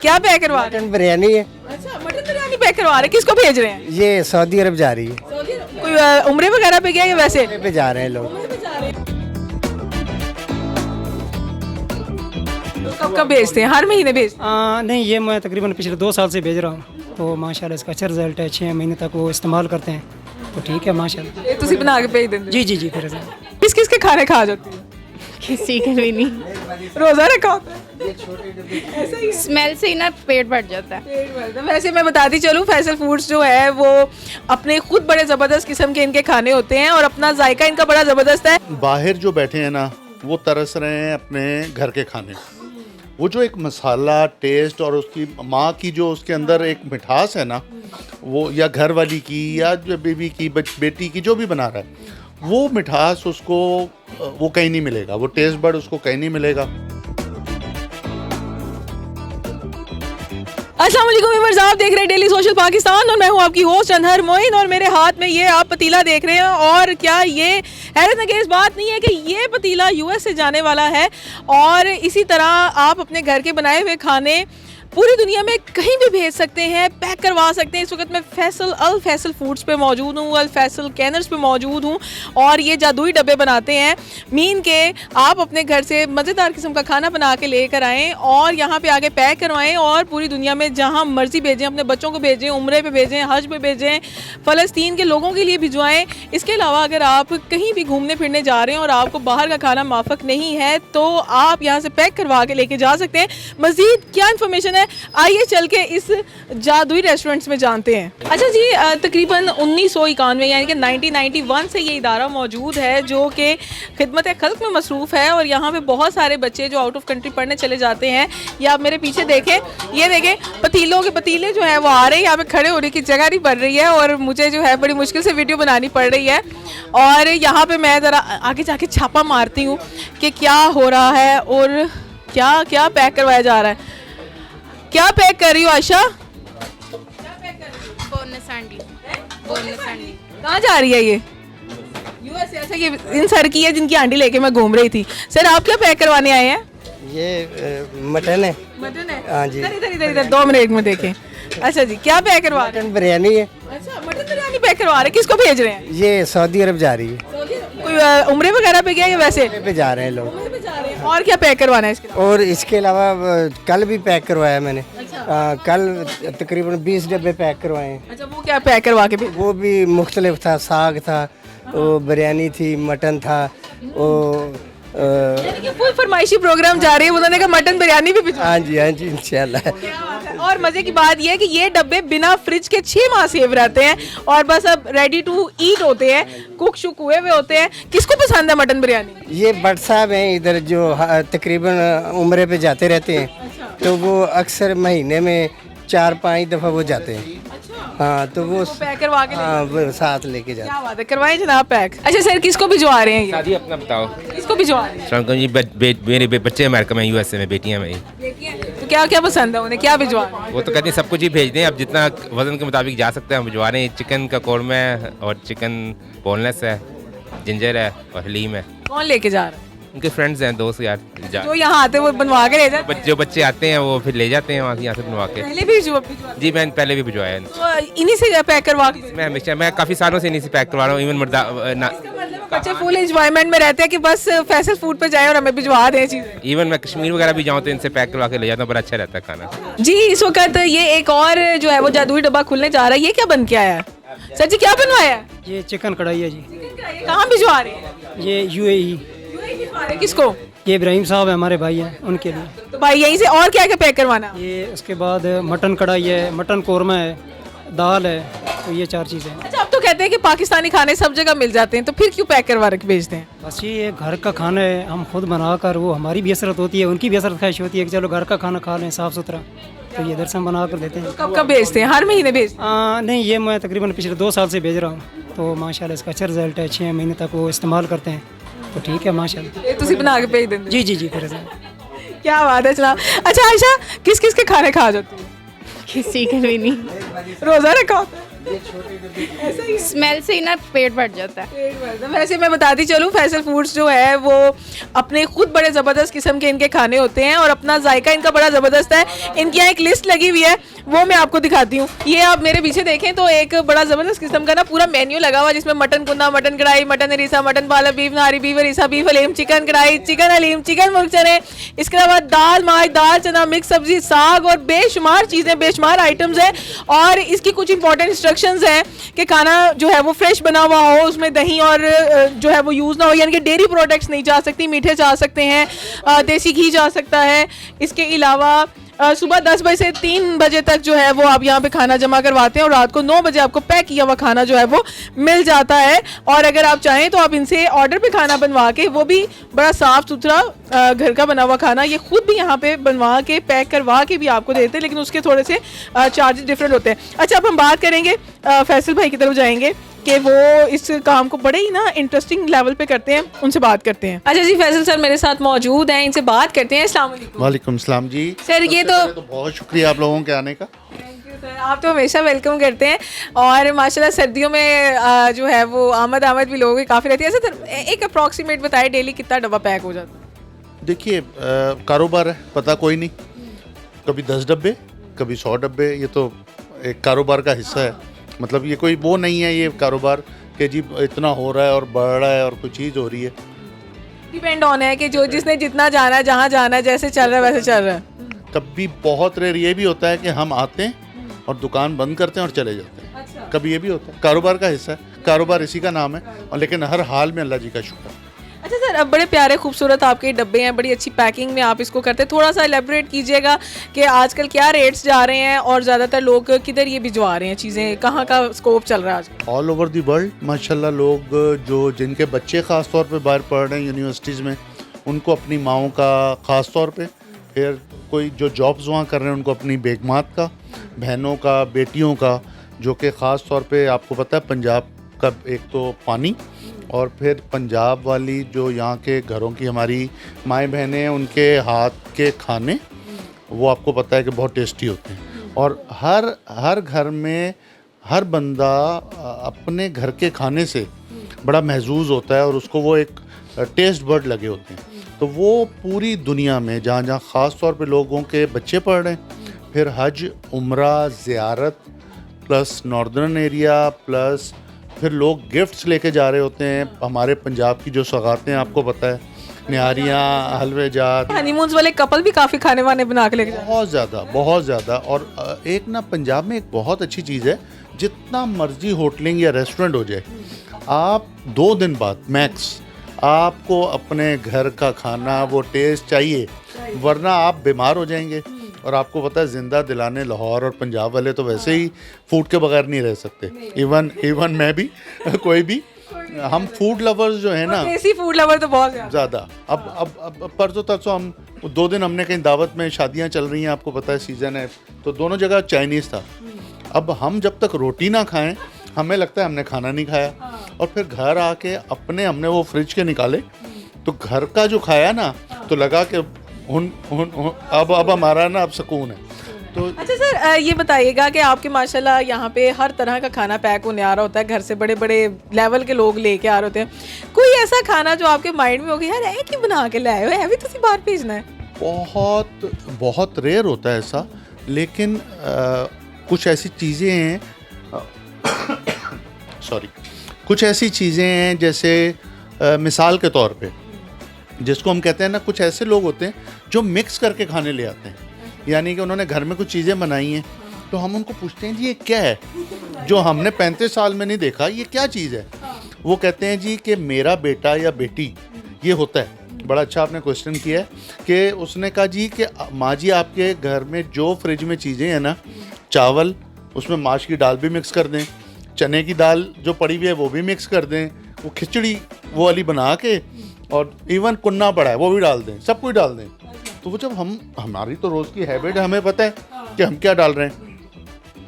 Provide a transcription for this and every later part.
क्या पैक करवा रहे हैं? मटन बिरयानी है। अच्छा, मटन बिरयानी पैक करवा रहे हैं। किसको भेज रहे हैं? ये सऊदी अरब जा रही है। कोई उम्रे वगैरह पे गया या वैसे? पे जा रहे हैं लोग। कब कब भेजते हैं? हर महीने भेजते नहीं, ये मैं तकरीबन पिछले 2 साल से भेज रहा हूँ, तो माशाल्लाह इसका अच्छा रिजल्ट है। 6 महीने तक वो इस्तेमाल करते हैं, तो ठीक है माशाल्लाह। हैं? तुसी बना के भेज देंगे? जी जी जी, फिर किस किस के खाने खा जाती है? किसी के भी नहीं, रोजा रखा होता है? स्मेल से ही ना पेट भर जाता है। पेट भरता है। वैसे मैं बताती चलूँ, फैसल फूड्स जो है वो अपने खुद बड़े ज़बरदस्त किस्म के इनके खाने होते हैं और अपना जायका इनका बड़ा ज़बरदस्त है। बाहर जो बैठे हैं ना, वो तरस रहे हैं अपने घर के खाने। वो जो एक मसाला टेस्ट और उसकी माँ की जो उसके अंदर एक मिठास है ना, वो या घर वाली की या जो बीवी की बेटी की जो भी बना रहा है, वो मिठास उसको वो कहीं नहीं मिलेगा, वो टेस्ट बड उसको कहीं नहीं मिलेगा। अस्सलाम वालेकुम व्यूअर्स, आप देख रहे हैं डेली सोशल पाकिस्तान और मैं हूं आपकी होस्ट अनहर मोइन। और मेरे हाथ में ये आप पतीला देख रहे हैं और क्या ये हैरत अंगेज़ बात नहीं है कि ये पतीला यूएस से जाने वाला है। और इसी तरह आप अपने घर के बनाए हुए खाने पूरी दुनिया में कहीं भी भेज सकते हैं, पैक करवा सकते हैं। इस वक्त मैं अल फैसल फूड्स पे मौजूद हूँ, अल फैसल कैनर्स पे मौजूद हूँ और ये जादुई डब्बे बनाते हैं मीन के। आप अपने घर से मज़ेदार किस्म का खाना बना के लेकर आएँ और यहाँ पे आके पैक करवाएं और पूरी दुनिया में जहाँ मर्जी भेजें, अपने बच्चों को भेजें, उम्रे पे भेजें, हज पे भेजें, फ़लस्तीन के लोगों के लिए भिजवाएँ। इसके अलावा अगर आप कहीं भी घूमने फिरने जा रहे हैं और आपको बाहर का खाना माफक नहीं है तो आप यहाँ से पैक करवा के लेके जा सकते हैं। मज़ीद क्या इन्फॉर्मेशन है, आइए चल के इस जादुई रेस्टोरेंट्स में जानते हैं। अच्छा जी, तकरीबन 1991 यानी कि 1991 से ये इदारा मौजूद है जो कि खिदमत खल्क में मसरूफ़ है और यहाँ पे बहुत सारे बच्चे जो आउट ऑफ कंट्री पढ़ने चले जाते हैं। ये आप मेरे पीछे देखें, ये देखें पतीलों के पतीले जो हैं वो आ रहे हैं। यहाँ पे खड़े होने की जगह नहीं बन रही है और मुझे जो है बड़ी मुश्किल से वीडियो बनानी पड़ रही है। और यहाँ पर मैं ज़रा आगे जाके छापा मारती हूँ कि क्या हो रहा है और क्या क्या पैक करवाया जा रहा है। क्या पैक कर रही हो आयशा? बोनस अंडी। कहाँ जा रही है ये? यूएस। ऐसा कि इन सर की है जिनकी आंटी लेके मैं घूम रही थी। सर आप क्या पैक करवाने आए हैं? ये मटन है। मटन है? हाँ जी। इधर 2 मिनट में देखें। अच्छा जी, क्या पैक करवा रहे हैं? मटन बिरयानी है। अच्छा, मटन बिरयानी पैक करवा रहे हैं। किसको भेज रहे हैं? ये सऊदी अरब जा रही है। कोई उम्रे वगैरह पे गया या वैसे? पे जा रहे हैं लोग। और क्या पैक करवाना है इसके? और इसके अलावा कल भी पैक करवाया मैंने। कल तकरीबन 20 डब्बे पैक करवाए हैं। अच्छा, वो क्या पैक करवा के भेज? वो भी मुख्तलिफ था, साग था, वो बिरयानी थी, मटन था, वो यानी कि फुल फरमाइशी प्रोग्राम जा रही है। उन्होंने कहा मटन बिरयानी भी भिजवा। हाँ जी इंशाल्लाह। और मजे की बात यह है कि ये डब्बे बिना फ्रिज के 6 माह सेव रहते हैं और बस अब रेडी टू ईट होते हैं, कुक शुक हुए हुए होते हैं। किसको पसंद है मटन बिरयानी? ये भट्ट साहब हैं इधर जो तकरीबन उम्रे पे जाते रहते हैं, तो वो अक्सर महीने में 4-5 दफ़ा वो जाते हैं। हाँ, तो वो पैक करवा के हाँ वो साथ लेके जाते हैं। क्या बात है, करवाएं जनाब पैक। अच्छा सर, किसको भिजवा रहे हैं ये? शादी अपना बताओ। किसको भिजवा रहे हैं? श्रीलंका जी, मेरे बच्चे अमेरिका में, यूएसए में, बेटियां में। तो क्या क्या पसंद है उन्हें, क्या भिजवा रहे हैं? वो तो कहते हैं सब कुछ ही भेज दें, अब जितना वजन के मुताबिक जा सकते हैं हम भिजवा रहे हैं। चिकन का कौरमा है और चिकन बोनलेस है, जिंजर है और हलीम है। कौन लेके जा रहा है? उनके फ्रेंड्स हैं, दोस्त यार। जो यहाँ आते हैं वो बनवा के ले जाते हैं? जो बच्चे आते हैं वो फिर ले जाते हैं वहाँ से, यहाँ से बनवा के। पहले भी भिजवा? जी मैं पहले भी भिजवाया है। तो इन्हीं से पैक करवा के? मैं काफ़ी सालों से इन्हीं से पैक करवा रहा हूँ। इवन बच्चे फुल एंजॉयमेंट में रहते हैं कि बस फैसल फूड पे जाए और हमें भिजवा दें चीज़ें। इवन मैं कश्मीर वगैरह भी जाऊँ तो इनसे पैक करवा के ले जाता हूँ, बड़ा अच्छा रहता है खाना। जी, इस वक्त ये एक और जो है वो जादुई डब्बा खुलने जा रहा है। ये क्या बन के आया है सर जी, क्या बनवाया है? ये चिकन कढ़ाई है जी। कहाँ भिजवा रहे हैं? ये यूएई। किसको? ये इब्राहिम साहब है, हमारे भाई हैं, उनके लिए। तो भाई यहीं से और क्या क्या पैक करवाना? ये उसके बाद मटन कढ़ाई है, मटन कौरमा है, दाल है, तो ये 4 चीज़ें हैं। अच्छा, अब तो कहते हैं कि पाकिस्तानी खाने सब जगह मिल जाते हैं, तो फिर क्यों पैक करवा के भेजते हैं? बस ये घर का खाना है, हम खुद बनाकर, वो हमारी भी असरत होती है, उनकी भी असरत ख्वाहिश होती है कि चलो घर का खाना खा लें साफ़ सुथरा, तो ये इधर से हम बना कर देते हैं। कब कब भेजते हैं? हर महीने भेजते नहीं, ये मैं तकरीबन पिछले 2 साल से भेज रहा हूँ, तो माशाल्लाह इसका अच्छा रिजल्ट है। 6 महीने तक वो इस्तेमाल करते हैं, तो ठीक है माशाल्लाह। हैं? तुसी बना के भेज देंगे? जी जी जी, फिर क्या बात है। चला, अच्छा आयशा, किस किस के खाने खा जाती है? किसी के भी नहीं, रोजा रखा होता है? स्मेल से ही ना पेट भर जाता है। पेट भरता है। वैसे मैं बताती चलूँ, फैसल फूड्स जो है वो अपने खुद बड़े ज़बरदस्त किस्म के इनके खाने होते हैं और अपना जायका इनका बड़ा ज़बरदस्त है। इनकी यहाँ एक लिस्ट लगी हुई है, वो मैं आपको दिखाती हूँ। ये आप मेरे पीछे देखें तो एक बड़ा ज़बरदस्त किस्म का ना पूरा मेन्यू लगा हुआ, जिसमें मटन कुंदा, मटन कढ़ाई, मटन हरीसा, मटन पालक, बीफ नारी, beef harees, beef haleem, chicken kadai, chicken haleem, chicken मुर्ग चने, इसके अलावा दाल माश, दाल चना, मिक्स सब्जी, साग और बेशुमार चीज़ें, बेशुमार आइटम्स हैं। और इसकी कुछ इंपॉर्टेंट इंस्ट्रक्शंस हैं कि खाना जो है वो फ्रेश बना हुआ हो, उसमें दही और जो है वो यूज़ ना हो, यानी कि डेयरी प्रोडक्ट्स नहीं जा सकती, मीठे जा सकते हैं, देसी घी जा सकता है। इसके अलावा सुबह 10 बजे से 3 बजे तक जो है वो आप यहाँ पे खाना जमा करवाते हैं और रात को 9 बजे आपको पैक किया हुआ खाना जो है वो मिल जाता है। और अगर आप चाहें तो आप इनसे ऑर्डर पे खाना बनवा के, वो भी बड़ा साफ़ सुथरा घर का बना हुआ खाना, ये खुद भी यहाँ पे बनवा के पैक करवा के भी आपको देते हैं, लेकिन उसके थोड़े से चार्जेस डिफरेंट होते हैं। अच्छा, अब हम बात करेंगे फैसल भाई की तरफ जाएंगे कि वो इस काम को बड़े ही ना इंटरेस्टिंग लेवल पे करते हैं, उनसे बात करते हैं। अच्छा जी, फैसल सर मेरे साथ मौजूद हैं, इनसे बात करते हैं। अस्सलाम वालेकुम। वालेकुम सलाम जी। सर ये तो बहुत शुक्रिया आप लोगों के आने का। सर आप तो हमेशा वेलकम करते हैं और माशाल्लाह सर्दियों में जो है वो आमद भी लोगों की काफ़ी रहती है। ऐसे सर एक अप्रॉक्सीमेट बताए डेली कितना डब्बा पैक हो जाता है? देखिए, कारोबार है, पता कोई नहीं, कभी 10 डब्बे, कभी 100 डब्बे, ये तो एक कारोबार का हिस्सा है। मतलब ये कोई वो नहीं है ये कारोबार कि जी इतना हो रहा है और बढ़ रहा है और कोई चीज़ हो रही है। डिपेंड ऑन है कि जो जिसने जितना जाना है, जहाँ जाना है, जैसे चल रहा है वैसे चल रहा है। कभी बहुत रेयर ये भी होता है कि हम आते हैं और दुकान बंद करते हैं और चले जाते हैं। अच्छा। कभी ये भी होता है, कारोबार का हिस्सा है, कारोबार इसी का नाम है। और लेकिन हर हाल में अल्लाह जी का शुक्र है। अच्छा सर, अब बड़े प्यारे खूबसूरत आपके डब्बे हैं, बड़ी अच्छी पैकिंग में आप इसको करते हैं। थोड़ा सा एलेबोरेट कीजिएगा कि आजकल क्या रेट्स जा रहे हैं और ज़्यादातर लोग किधर ये भिजवा रहे हैं चीज़ें, कहाँ का स्कोप चल रहा है आजकल? ऑल ओवर दी वर्ल्ड माशाल्लाह लोग जो जिनके बच्चे ख़ास तौर पे बाहर पढ़ रहे हैं यूनिवर्सिटीज़ में, उनको अपनी माओं का ख़ास तौर पे, फिर कोई जो जॉब्स वहाँ कर रहे हैं उनको अपनी बेगमात का, बहनों का, बेटियों का, जो कि ख़ास तौर पे आपको पता है पंजाब का एक तो पानी और फिर पंजाब वाली जो यहाँ के घरों की हमारी माएँ बहनें हैं, उनके हाथ के खाने वो आपको पता है कि बहुत टेस्टी होते हैं। और हर घर में हर बंदा अपने घर के खाने से बड़ा महजूज होता है और उसको वो एक टेस्ट बर्ड लगे होते हैं। तो वो पूरी दुनिया में जहाँ जहाँ ख़ास तौर पे लोगों के बच्चे पढ़ रहे हैं, फिर हज, उम्रा, ज़ियारत प्लस नॉर्दर्न एरिया प्लस फिर लोग गिफ्ट्स लेके जा रहे होते हैं। हमारे पंजाब की जो सौगातें आपको पता है, निहारियाँ, हलवे जात, हनीमून्स वाले कपल भी काफ़ी खाने वाने बना के लेके जाते हैं। बहुत ज़्यादा। और एक ना पंजाब में एक बहुत अच्छी चीज़ है, जितना मर्जी होटलिंग या रेस्टोरेंट हो जाए, आप 2 दिन बाद मैक्स आपको अपने घर का खाना वो टेस्ट चाहिए, वरना आप बीमार हो जाएंगे। और आपको पता है ज़िंदा दिलाने लाहौर और पंजाब वाले तो वैसे ही फूड के बगैर नहीं रह सकते। इवन मैं भी कोई भी, हम फूड लवर्स जो है ना, देसी फूड लवर तो बहुत ज़्यादा। अब परसों तरसों हम 2 दिन हमने कहीं दावत में, शादियाँ चल रही हैं, आपको पता है सीज़न है, तो दोनों जगह चाइनीज़ था। अब हम जब तक रोटी ना खाएं हमें लगता है हमने खाना नहीं खाया। और फिर घर आके हमने वो फ्रिज के निकाले तो घर का जो खाया ना, तो लगा कि अब हमारा ना अब सुकून है। तो अच्छा सर, ये बताइएगा कि आपके माशाल्लाह यहाँ पे हर तरह का खाना पैक होने आ रहा होता है, घर से बड़े बड़े लेवल के लोग लेके आ रहे होते हैं। कोई ऐसा खाना जो आपके माइंड में हो गया, यार है कि बना के लाए हो, है भी तो बाहर भेजना है? बहुत रेयर होता है ऐसा, लेकिन कुछ ऐसी चीज़ें हैं कुछ ऐसी चीज़ें हैं जैसे मिसाल के तौर पे, जिसको हम कहते हैं ना, कुछ ऐसे लोग होते हैं जो मिक्स करके खाने ले आते हैं। यानी कि उन्होंने घर में कुछ चीज़ें बनाई हैं, तो हम उनको पूछते हैं जी ये क्या है, जो हमने 35 साल में नहीं देखा, ये क्या चीज़ है? वो कहते हैं जी कि मेरा बेटा या बेटी ये होता है। बड़ा अच्छा आपने क्वेश्चन किया है कि उसने कहा जी कि माँ जी आपके घर में जो फ्रिज में चीज़ें हैं ना, चावल, उसमें माश की दाल भी मिक्स कर दें, चने की दाल जो पड़ी हुई है वो भी मिक्स कर दें, वो खिचड़ी वो वाली बना के, और इवन कुन्ना पड़ा है वो भी डाल दें, सब कुछ डाल दें। तो वो जब हमारी तो रोज़ की हैबिट है, हमें पता है कि हम क्या डाल रहे हैं।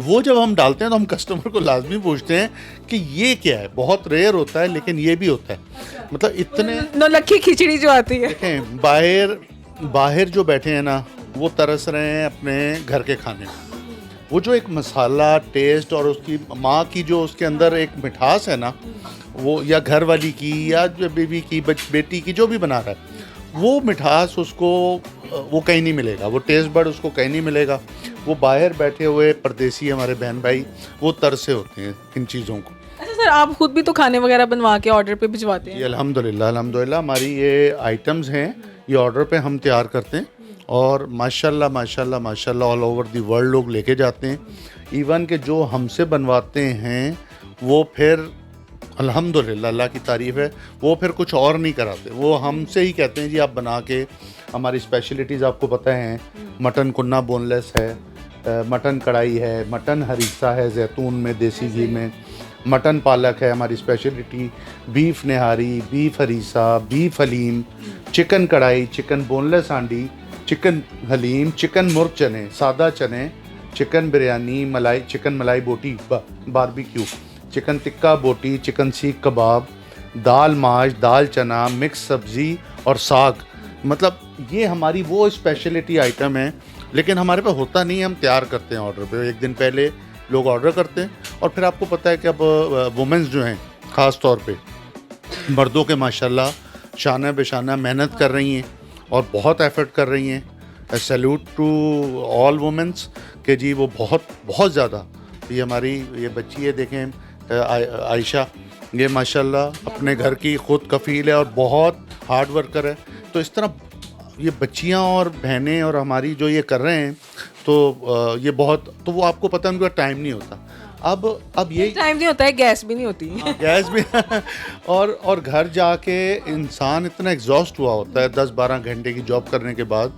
वो जब हम डालते हैं तो हम कस्टमर को लाजमी पूछते हैं कि ये क्या है। बहुत रेयर होता है, लेकिन ये भी होता है। मतलब इतने नौलक्खी खिचड़ी जो आती है, देखें बाहर जो बैठे हैं ना, वो तरस रहे हैं अपने घर के खाने में। वो जो एक मसाला टेस्ट और उसकी माँ की जो उसके अंदर एक मिठास है ना, वो या घर वाली की या जो बीवी की बेटी की जो भी बना रहा है, वो मिठास उसको वो कहीं नहीं मिलेगा, वो टेस्ट बड उसको कहीं नहीं मिलेगा। वो बाहर बैठे हुए परदेसी हमारे बहन भाई वो तरसे होते हैं इन चीज़ों को। अच्छा सर, आप खुद भी तो खाने वगैरह बनवा के ऑर्डर पे भिजवाते ये हैं? अल्हम्दुलिल्लाह अल्हम्दुलिल्लाह हमारी ये आइटम्स हैं, ये ऑर्डर पे हम तैयार करते हैं और माशाल्लाह माशाल्लाह माशाल्लाह ऑल ओवर दी वर्ल्ड लोग लेके जाते हैं। इवन के जो हमसे बनवाते हैं वो फिर अल्हम्दुलिल्लाह अल्लाह की तारीफ़ है, वो फिर कुछ और नहीं कराते, वो हमसे ही कहते हैं जी आप बना के। हमारी स्पेशलिटीज़ आपको पता हैं, मटन कुन्ना बोनलेस है, मटन कढ़ाई है, मटन हरीसा है जैतून में देसी घी में, मटन पालक है हमारी speciality, beef nihari, beef harees, beef haleem, chicken kadai, chicken boneless handi, chicken haleem, chicken मुर्ग चने, सादा चने, चिकन बिरयानी, मलाई चिकन मलाई बोटी बारबेक्यू, चिकन टिक्का बोटी, चिकन सीख कबाब, दाल माश, दाल चना, मिक्स सब्ज़ी और साग। मतलब ये हमारी वो स्पेशलिटी आइटम है, लेकिन हमारे पास होता नहीं है, हम तैयार करते हैं ऑर्डर पे। एक दिन पहले लोग ऑर्डर करते हैं और फिर आपको पता है कि अब वुमेंस जो हैं ख़ास तौर पे मर्दों के माशाल्लाह शाना बेशाना मेहनत कर रही हैं और बहुत एफर्ट कर रही हैं। सैल्यूट टू ऑल वुमेंस कि जी वो बहुत बहुत ज़्यादा। ये हमारी ये बच्ची है देखें आयशा, ये माशाल्लाह अपने घर की खुद कफ़ील है और बहुत हार्ड वर्कर है। तो इस तरह ये बच्चियां और बहनें और हमारी जो ये कर रहे हैं तो ये बहुत, तो वो आपको पता है उनका टाइम नहीं होता। अब ये टाइम नहीं होता है, गैस भी नहीं होती। गैस भी और घर जाके इंसान इतना एग्जॉस्ट हुआ होता है 10-12 घंटे की जॉब करने के बाद।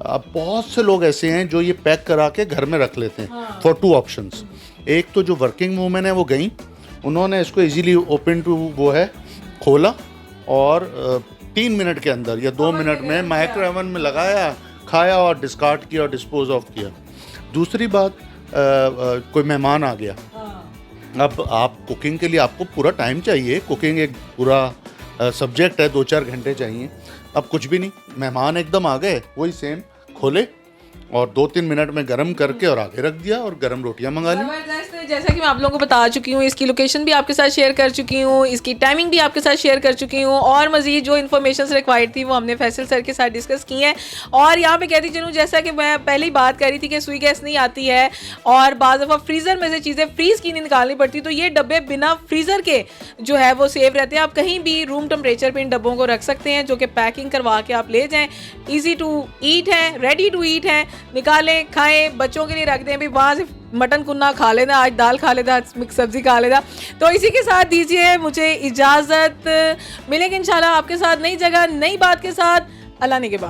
अब बहुत से लोग ऐसे हैं जो ये पैक करा के घर में रख लेते हैं फॉर 2 ऑप्शंस। एक तो जो वर्किंग वूमेन है वो गई, उन्होंने इसको इजीली ओपन टू वो है खोला और 3 मिनट के अंदर या 2 मिनट में माइक्रोवेव में लगाया, खाया और डिस्कार्ड किया और डिस्पोज ऑफ किया। दूसरी बात, कोई मेहमान आ गया, अब आप कुकिंग के लिए आपको पूरा टाइम चाहिए, कुकिंग एक पूरा सब्जेक्ट है, 2-4 घंटे चाहिए। अब कुछ भी नहीं, मेहमान एकदम आ गए, वही सेम खोले और 2-3 मिनट में गर्म करके और आगे रख दिया और गर्म रोटियां मंगा ली। जबरदस्त। जैसा कि मैं आप लोगों को बता चुकी हूँ, इसकी लोकेशन भी आपके साथ शेयर कर चुकी हूँ, इसकी टाइमिंग भी आपके साथ शेयर कर चुकी हूँ और मज़ीद जो इन्फॉर्मेशन रिक्वायर्ड थी वो हमने फैसल सर के साथ डिस्कस की हैं। और यहाँ पे कहती चलूँ, जैसा कि मैं पहले ही बात कर रही थी कि सुई गैस नहीं आती है और बाज़ दफ़ा फ्रीज़र में से चीज़ें फ्रीज़ की नहीं निकालनी पड़ती, तो ये डब्बे बिना फ्रीज़र के जो है वो सेव रहते हैं। आप कहीं भी रूम टेम्परेचर पर इन डब्बों को रख सकते हैं, जो कि पैकिंग करवा के आप ले जाएँ। ईजी टू ईट हैं, रेडी टू ईट हैं, निकालें, खाएँ, बच्चों के लिए रख दें। भाई वहाँ से मटन कुन्ना खा लेना, आज दाल खा लेना, आज मिक्स सब्जी खा लेना। तो इसी के साथ दीजिए मुझे इजाज़त, मिलेंगे इंशाल्लाह आपके साथ नई जगह नई बात के साथ। अल्लाह ने के बाद।